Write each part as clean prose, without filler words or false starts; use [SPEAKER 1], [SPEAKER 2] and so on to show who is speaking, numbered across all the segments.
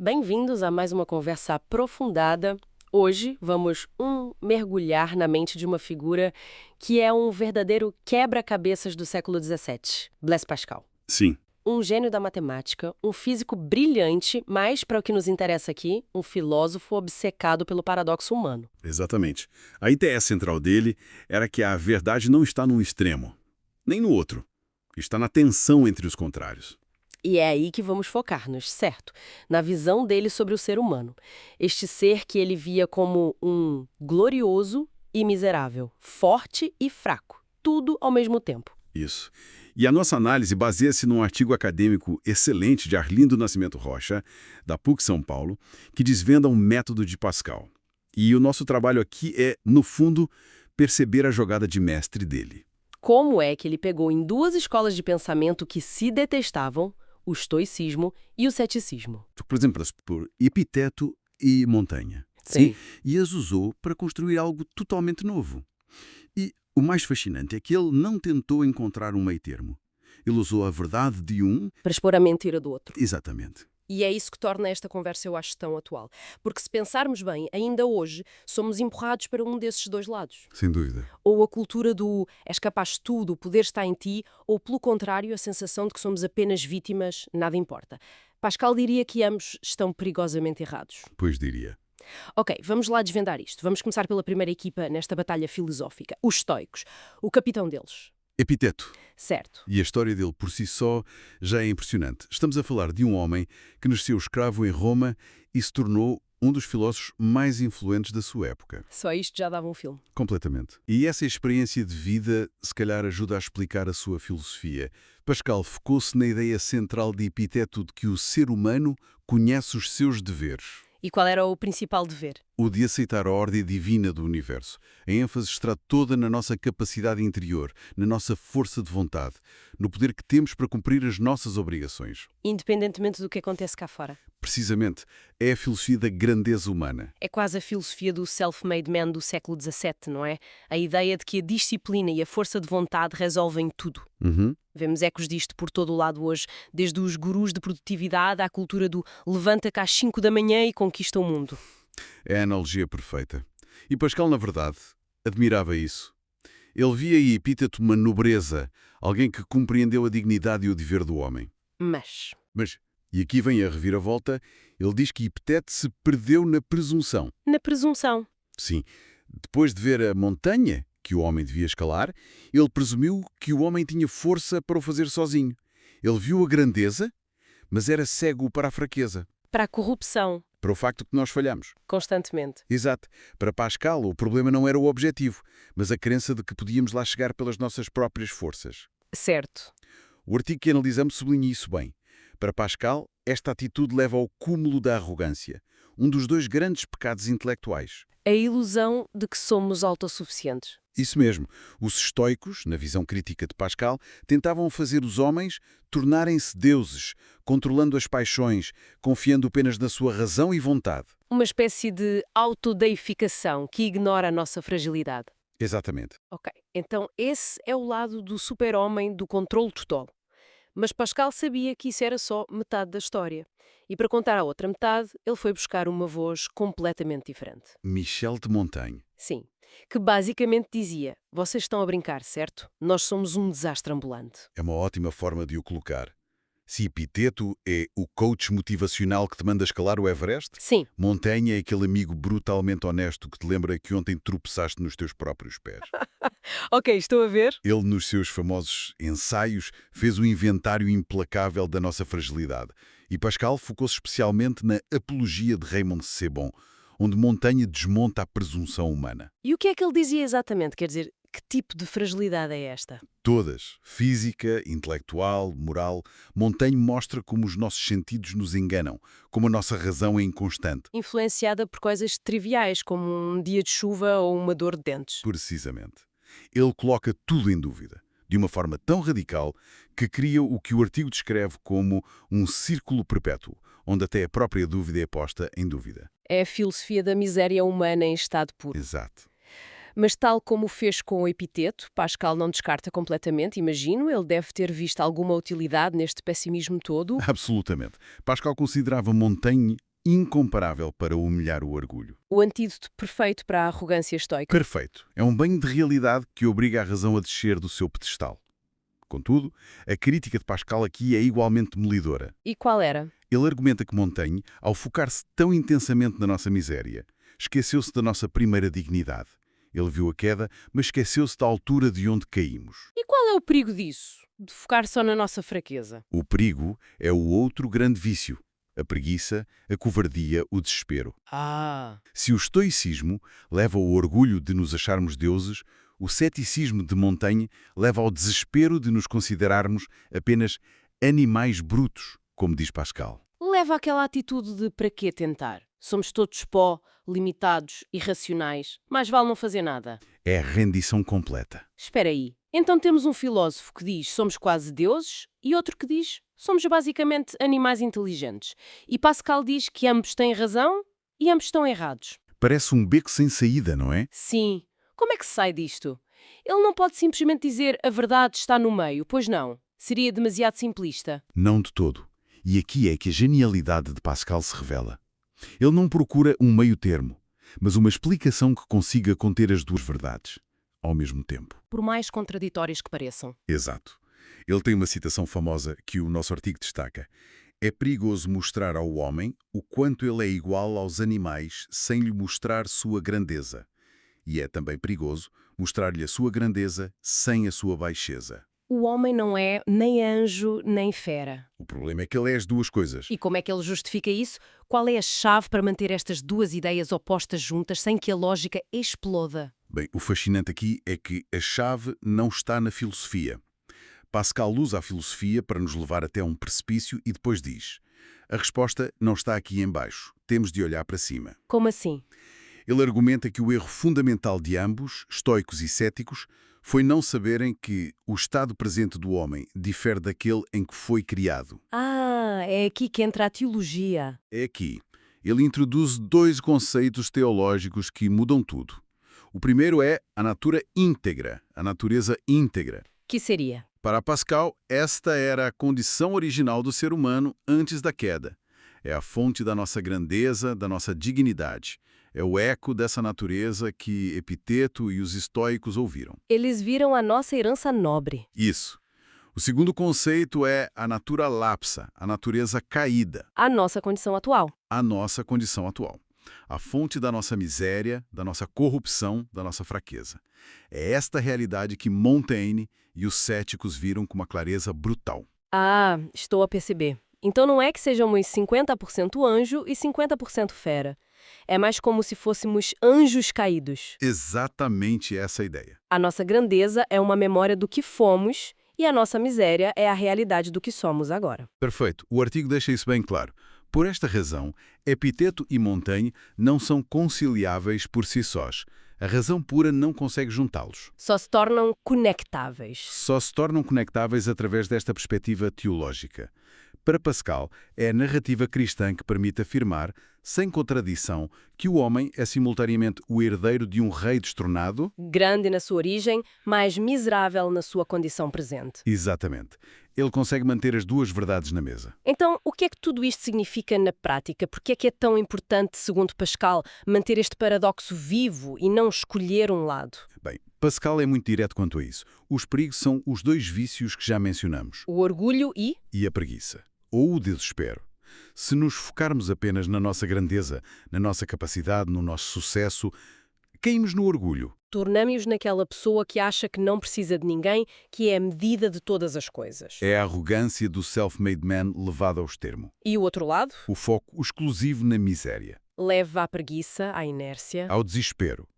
[SPEAKER 1] Bem-vindos a mais uma conversa aprofundada. Hoje vamos mergulhar na mente de uma figura que é um verdadeiro quebra-cabeças do século XVII, Blaise Pascal.
[SPEAKER 2] Sim,
[SPEAKER 1] Um gênio da matemática, um físico brilhante, mas, para o que nos interessa aqui, um filósofo obcecado pelo paradoxo humano.
[SPEAKER 2] exatamente. A ideia central dele era que a verdade não está num extremo, nem no outro. Está na tensão entre os contrários.
[SPEAKER 1] E é aí que vamos focar-nos, certo? Na visão dele sobre o ser humano. Este ser que ele via como um glorioso e miserável, forte e fraco, tudo ao mesmo tempo.
[SPEAKER 2] Isso. E a nossa análise baseia-se num artigo acadêmico excelente de Arlindo Nascimento Rocha, da PUC São Paulo, que desvenda um método de Pascal. E o nosso trabalho aqui é, no fundo, perceber a jogada de mestre dele.
[SPEAKER 1] Como é que ele pegou em duas escolas de pensamento que se detestavam, o estoicismo e o ceticismo?
[SPEAKER 2] Por exemplo, por Epiteto e Montanha.
[SPEAKER 1] Sim.
[SPEAKER 2] E as usou para construir algo totalmente novo. E o mais fascinante é que ele não tentou encontrar um meio-termo. Ele usou a verdade de um.
[SPEAKER 1] Para expor a mentira do outro.
[SPEAKER 2] Exatamente.
[SPEAKER 1] E é isso que torna esta conversa, eu acho, tão atual. Porque se pensarmos bem, ainda hoje somos empurrados para um desses dois lados.
[SPEAKER 2] Sem dúvida.
[SPEAKER 1] Ou a cultura do és capaz de tudo, o poder está em ti, ou pelo contrário, a sensação de que somos apenas vítimas, nada importa. Pascal diria que ambos estão perigosamente errados.
[SPEAKER 2] Pois diria.
[SPEAKER 1] Ok, vamos lá desvendar isto. Vamos começar pela primeira equipa nesta batalha filosófica, os estoicos. O capitão deles.
[SPEAKER 2] Epiteto.
[SPEAKER 1] Certo.
[SPEAKER 2] E a história dele por si só já é impressionante. Estamos a falar de um homem que nasceu escravo em Roma e se tornou um dos filósofos mais influentes da sua época.
[SPEAKER 1] Só isto já dava um filme.
[SPEAKER 2] Completamente. E essa experiência de vida, se calhar, ajuda a explicar a sua filosofia. Pascal focou-se na ideia central de Epiteto de que o ser humano conhece os seus deveres.
[SPEAKER 1] E qual era o principal dever?
[SPEAKER 2] O de aceitar a ordem divina do universo. A ênfase está toda na nossa capacidade interior, na nossa força de vontade, no poder que temos para cumprir as nossas obrigações.
[SPEAKER 1] Independentemente do que acontece cá fora.
[SPEAKER 2] Precisamente, é a filosofia da grandeza humana.
[SPEAKER 1] É quase a filosofia do self-made man do século XVII, não é? A ideia de que a disciplina e a força de vontade resolvem tudo. Vemos ecos disto por todo o lado hoje, desde os gurus de produtividade à cultura do levanta-te às 5 da manhã e conquista o mundo.
[SPEAKER 2] É a analogia perfeita. E Pascal, na verdade, admirava isso. Ele via em Epíteto uma nobreza, alguém que compreendeu a dignidade e o dever do homem.
[SPEAKER 1] Mas,
[SPEAKER 2] E aqui vem a reviravolta, ele diz que Epiteto se perdeu na presunção.
[SPEAKER 1] na presunção,
[SPEAKER 2] Sim, depois de ver a montanha que o homem devia escalar, ele presumiu que o homem tinha força para o fazer sozinho. Ele viu a grandeza, mas era cego para a fraqueza,
[SPEAKER 1] para a corrupção,
[SPEAKER 2] para o facto que nós falhamos.
[SPEAKER 1] constantemente.
[SPEAKER 2] Exato. Para Pascal, o problema não era o objetivo, mas a crença de que podíamos lá chegar pelas nossas próprias forças.
[SPEAKER 1] Certo.
[SPEAKER 2] O artigo que analisamos sublinha isso bem. Para Pascal, esta atitude leva ao cúmulo da arrogância, um dos dois grandes pecados intelectuais.
[SPEAKER 1] A ilusão de que somos autossuficientes.
[SPEAKER 2] Isso mesmo. Os estoicos, na visão crítica de Pascal, tentavam fazer os homens tornarem-se deuses, controlando as paixões, confiando apenas na sua razão e vontade.
[SPEAKER 1] Uma espécie de autodeificação que ignora a nossa fragilidade.
[SPEAKER 2] Exatamente.
[SPEAKER 1] Ok, então esse é o lado do super-homem do controle total. Mas Pascal sabia que isso era só metade da história. E para contar a outra metade, ele foi buscar uma voz completamente diferente.
[SPEAKER 2] Michel de Montaigne.
[SPEAKER 1] Sim, que basicamente dizia: vocês estão a brincar, certo? Nós somos um desastre ambulante.
[SPEAKER 2] É uma ótima forma de o colocar. Se Epiteto é o coach motivacional que te manda escalar o Everest,
[SPEAKER 1] Sim,
[SPEAKER 2] Montaigne é aquele amigo brutalmente honesto que te lembra que ontem tropeçaste nos teus próprios pés.
[SPEAKER 1] ok, estou a ver.
[SPEAKER 2] Ele, nos seus famosos ensaios, fez um inventário implacável da nossa fragilidade. E Pascal focou-se especialmente na Apologia de Raymond Sebon, onde Montaigne desmonta a presunção humana.
[SPEAKER 1] E o que é que ele dizia exatamente? Quer dizer, que tipo de fragilidade é esta?
[SPEAKER 2] Todas, física, intelectual, moral, Montaigne mostra como os nossos sentidos nos enganam, como a nossa razão é inconstante.
[SPEAKER 1] Influenciada por coisas triviais, como um dia de chuva ou uma dor de dentes.
[SPEAKER 2] Precisamente. Ele coloca tudo em dúvida, de uma forma tão radical que cria o que o artigo descreve como um círculo perpétuo, onde até a própria dúvida é posta em dúvida.
[SPEAKER 1] É a filosofia da miséria humana em estado puro.
[SPEAKER 2] Exato.
[SPEAKER 1] Mas tal como fez com o Epiteto, Pascal não descarta completamente, imagino, ele deve ter visto alguma utilidade neste pessimismo todo.
[SPEAKER 2] Absolutamente. Pascal considerava Montaigne incomparável para humilhar o orgulho.
[SPEAKER 1] O antídoto perfeito para a arrogância estoica.
[SPEAKER 2] Perfeito. É um banho de realidade que obriga a razão a descer do seu pedestal. Contudo, a crítica de Pascal aqui é igualmente demolidora.
[SPEAKER 1] E qual era?
[SPEAKER 2] Ele argumenta que Montaigne, ao focar-se tão intensamente na nossa miséria, esqueceu-se da nossa primeira dignidade. Ele viu a queda, mas esqueceu-se da altura de onde caímos.
[SPEAKER 1] E qual é o perigo disso? De focar só na nossa fraqueza?
[SPEAKER 2] O perigo é o outro grande vício. A preguiça, a covardia, o desespero. Se o estoicismo leva ao orgulho de nos acharmos deuses, o ceticismo de Montaigne leva ao desespero de nos considerarmos apenas animais brutos, como diz Pascal.
[SPEAKER 1] Leva àquela atitude de para quê tentar? Somos todos pó, limitados, irracionais. Mais vale não fazer nada.
[SPEAKER 2] É a rendição completa.
[SPEAKER 1] Espera aí. Então temos um filósofo que diz somos quase deuses e outro que diz somos basicamente animais inteligentes. E Pascal diz que ambos têm razão e ambos estão errados.
[SPEAKER 2] Parece um beco sem saída, não é?
[SPEAKER 1] Sim. Como é que se sai disto? Ele não pode simplesmente dizer a verdade está no meio, pois não. Seria demasiado simplista.
[SPEAKER 2] Não de todo. E aqui é que a genialidade de Pascal se revela. Ele não procura um meio termo, mas uma explicação que consiga conter as duas verdades, ao mesmo tempo.
[SPEAKER 1] Por mais contraditórias que pareçam.
[SPEAKER 2] Exato. Ele tem uma citação famosa que o nosso artigo destaca. É perigoso mostrar ao homem o quanto ele é igual aos animais sem lhe mostrar sua grandeza. E é também perigoso mostrar-lhe a sua grandeza sem a sua baixeza.
[SPEAKER 1] O homem não é nem anjo nem fera.
[SPEAKER 2] O problema é que ele é as duas coisas.
[SPEAKER 1] E como é que ele justifica isso? Qual é a chave para manter estas duas ideias opostas juntas sem que a lógica exploda?
[SPEAKER 2] Bem, o fascinante aqui é que a chave não está na filosofia. Pascal usa a filosofia para nos levar até um precipício e depois diz: a resposta não está aqui em baixo, temos de olhar para cima.
[SPEAKER 1] Como assim?
[SPEAKER 2] Ele argumenta que o erro fundamental de ambos, estoicos e céticos, foi não saberem que o estado presente do homem difere daquele em que foi criado.
[SPEAKER 1] É aqui que entra a teologia.
[SPEAKER 2] É aqui. Ele introduz dois conceitos teológicos que mudam tudo. O primeiro é a natura íntegra, a natureza íntegra.
[SPEAKER 1] Que seria?
[SPEAKER 2] Para Pascal, esta era a condição original do ser humano antes da queda. É a fonte da nossa grandeza, da nossa dignidade. É o eco dessa natureza que Epiteto e os estoicos ouviram.
[SPEAKER 1] Eles viram a nossa herança nobre.
[SPEAKER 2] Isso. O segundo conceito é a natura lapsa, a natureza caída.
[SPEAKER 1] A nossa condição atual.
[SPEAKER 2] A nossa condição atual. A fonte da nossa miséria, da nossa corrupção, da nossa fraqueza. É esta realidade que Montaigne e os céticos viram com uma clareza brutal.
[SPEAKER 1] Estou a perceber. Então não é que sejamos 50% anjo e 50% fera. É mais como se fôssemos anjos caídos.
[SPEAKER 2] Exatamente essa a ideia.
[SPEAKER 1] A nossa grandeza é uma memória do que fomos e a nossa miséria é a realidade do que somos agora.
[SPEAKER 2] Perfeito. O artigo deixa isso bem claro. Por esta razão, Epiteto e Montaigne não são conciliáveis por si sós. A razão pura não consegue juntá-los.
[SPEAKER 1] Só se tornam conectáveis.
[SPEAKER 2] Só se tornam conectáveis através desta perspectiva teológica. Para Pascal, é a narrativa cristã que permite afirmar, sem contradição, que o homem é simultaneamente o herdeiro de um rei destronado,
[SPEAKER 1] grande na sua origem, mas miserável na sua condição presente.
[SPEAKER 2] Exatamente. Ele consegue manter as duas verdades na mesa.
[SPEAKER 1] Então, o que é que tudo isto significa na prática? Por que é tão importante, segundo Pascal, manter este paradoxo vivo e não escolher um lado?
[SPEAKER 2] Bem, Pascal é muito direto quanto a isso. Os perigos são os dois vícios que já mencionamos.
[SPEAKER 1] O orgulho e
[SPEAKER 2] a preguiça. Ou o desespero. Se nos focarmos apenas na nossa grandeza, na nossa capacidade, no nosso sucesso, caímos no orgulho.
[SPEAKER 1] Tornamos-nos naquela pessoa que acha que não precisa de ninguém, que é a medida de todas as coisas.
[SPEAKER 2] É a arrogância do self-made man levada ao extremo.
[SPEAKER 1] E o outro lado?
[SPEAKER 2] O foco exclusivo na miséria.
[SPEAKER 1] Leva à preguiça, à inércia.
[SPEAKER 2] Ao desespero.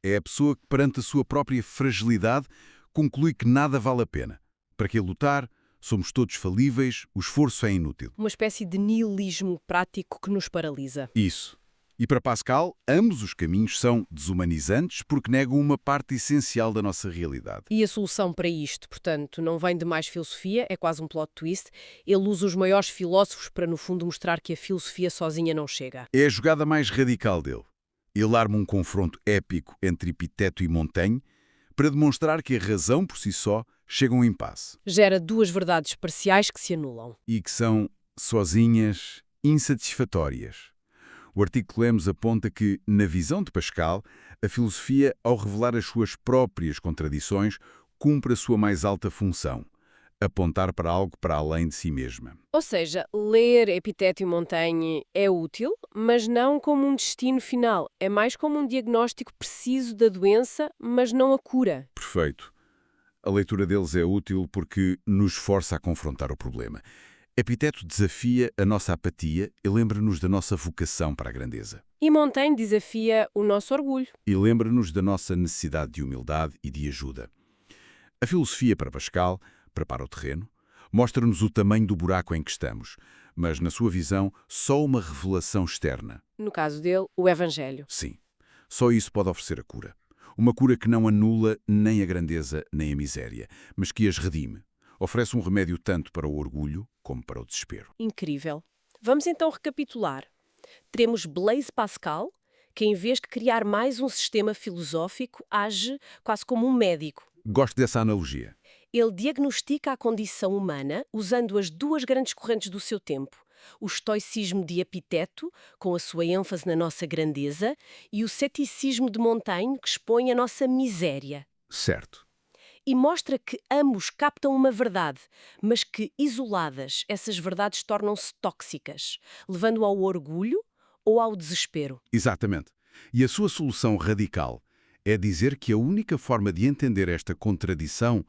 [SPEAKER 2] É a pessoa que, perante a sua própria fragilidade, conclui que nada vale a pena. Para que lutar? Somos todos falíveis, o esforço é inútil.
[SPEAKER 1] Uma espécie de niilismo prático que nos paralisa.
[SPEAKER 2] Isso. E para Pascal, ambos os caminhos são desumanizantes porque negam uma parte essencial da nossa realidade.
[SPEAKER 1] E a solução para isto, portanto, não vem de mais filosofia, é quase um plot twist. Ele usa os maiores filósofos para, no fundo, mostrar que a filosofia sozinha não chega.
[SPEAKER 2] É a jogada mais radical dele. Ele arma um confronto épico entre Epiteto e Montaigne para demonstrar que a razão por si só chega a um impasse.
[SPEAKER 1] Gera duas verdades parciais que se anulam.
[SPEAKER 2] E que são sozinhas, insatisfatórias. O artigo que lemos aponta que, na visão de Pascal, a filosofia, ao revelar as suas próprias contradições, cumpre a sua mais alta função: apontar para algo para além de si mesma.
[SPEAKER 1] Ou seja, ler Epiteto e Montaigne é útil, mas não como um destino final. É mais como um diagnóstico preciso da doença, mas não a cura.
[SPEAKER 2] Perfeito. A leitura deles é útil porque nos força a confrontar o problema. Epiteto desafia a nossa apatia e lembra-nos da nossa vocação para a grandeza.
[SPEAKER 1] E Montaigne desafia o nosso orgulho.
[SPEAKER 2] E lembra-nos da nossa necessidade de humildade e de ajuda. A filosofia, para Pascal, prepara o terreno, mostra-nos o tamanho do buraco em que estamos, mas, na sua visão, só uma revelação externa.
[SPEAKER 1] No caso dele, o Evangelho.
[SPEAKER 2] Sim, só isso pode oferecer a cura. Uma cura que não anula nem a grandeza nem a miséria, mas que as redime. Oferece um remédio tanto para o orgulho como para o desespero.
[SPEAKER 1] Incrível. Vamos então recapitular. Teremos Blaise Pascal, que em vez de criar mais um sistema filosófico, age quase como um médico.
[SPEAKER 2] Gosto dessa analogia.
[SPEAKER 1] Ele diagnostica a condição humana usando as duas grandes correntes do seu tempo. O estoicismo de Epiteto, com a sua ênfase na nossa grandeza, e o ceticismo de Montaigne, que expõe a nossa miséria.
[SPEAKER 2] Certo.
[SPEAKER 1] E mostra que ambos captam uma verdade, mas que, isoladas, essas verdades tornam-se tóxicas, levando ao orgulho ou ao desespero.
[SPEAKER 2] Exatamente. E a sua solução radical é dizer que a única forma de entender esta contradição,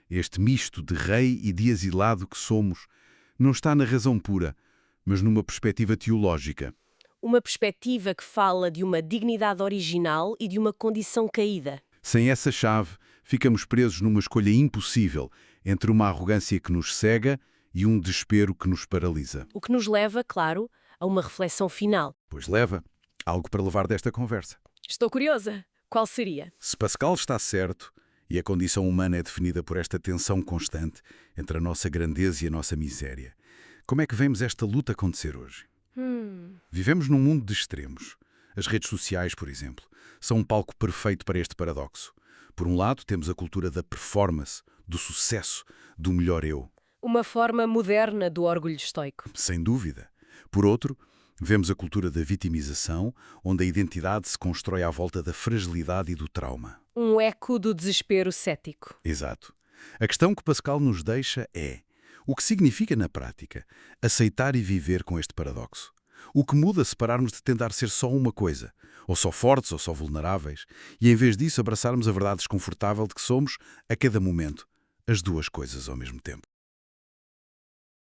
[SPEAKER 2] este misto de rei e de asilado que somos, não está na razão pura, mas numa perspectiva teológica.
[SPEAKER 1] Uma perspectiva que fala de uma dignidade original e de uma condição caída.
[SPEAKER 2] Sem essa chave, ficamos presos numa escolha impossível entre uma arrogância que nos cega e um desespero que nos paralisa.
[SPEAKER 1] O que nos leva, claro, a uma reflexão final.
[SPEAKER 2] Pois leva. Algo para levar desta conversa.
[SPEAKER 1] Estou curiosa. Qual seria?
[SPEAKER 2] Se Pascal está certo, e a condição humana é definida por esta tensão constante entre a nossa grandeza e a nossa miséria, como é que vemos esta luta acontecer hoje? Vivemos num mundo de extremos. As redes sociais, por exemplo, são um palco perfeito para este paradoxo. Por um lado, temos a cultura da performance, do sucesso, do melhor eu.
[SPEAKER 1] Uma forma moderna do orgulho estoico.
[SPEAKER 2] Sem dúvida. Por outro, vemos a cultura da vitimização, onde a identidade se constrói à volta da fragilidade e do trauma.
[SPEAKER 1] Um eco do desespero cético.
[SPEAKER 2] Exato. A questão que Pascal nos deixa é: o que significa, na prática, aceitar e viver com este paradoxo? O que muda se pararmos de tentar ser só uma coisa, ou só fortes ou só vulneráveis, e em vez disso abraçarmos a verdade desconfortável de que somos, a cada momento, as duas coisas ao mesmo tempo?